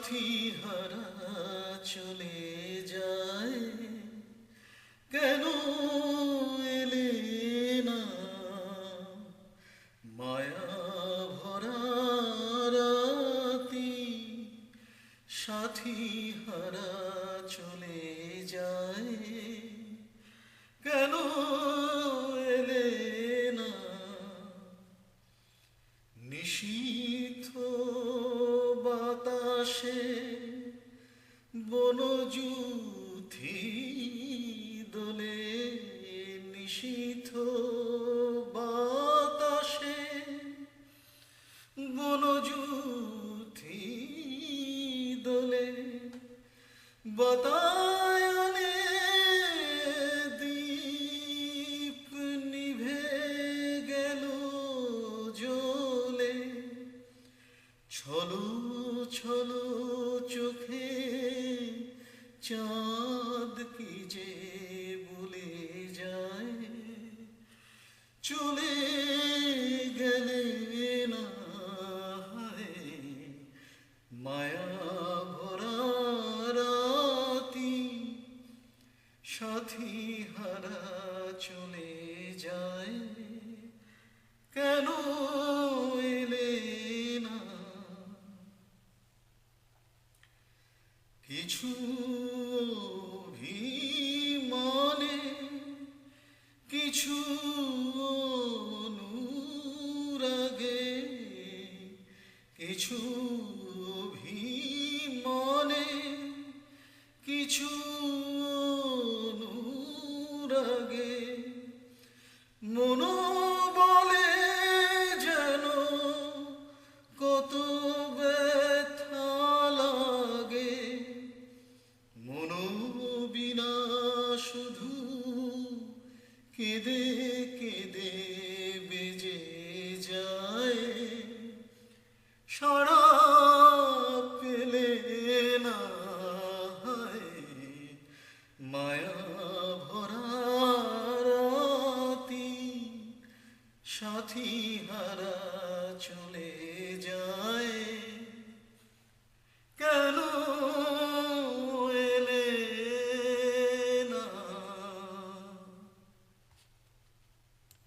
সাথী হারা চলে যায়, কেন এলে না? মায়া ভরা রাতি, সাথী হারা চলে যায়, কেন এলে না? নিশীথ বাতাসে বনজুথি দোলে, নিশীথ বাতাসে বনজুথি দোলে, বাতায়নে দীপ নিভে গেল জ্বলে, ছলো ছলো চোখে চাঁদ কি যে ভুলে যায়, চলে গেলে না হায় মায়া ভরা রাতি, সাথী হারা চলে যায়, কেন এলে না? কিছু অভিমানে, কিছু অনুরাগে, কিছু অভিমানে, কিছু অনুরাগে, মনো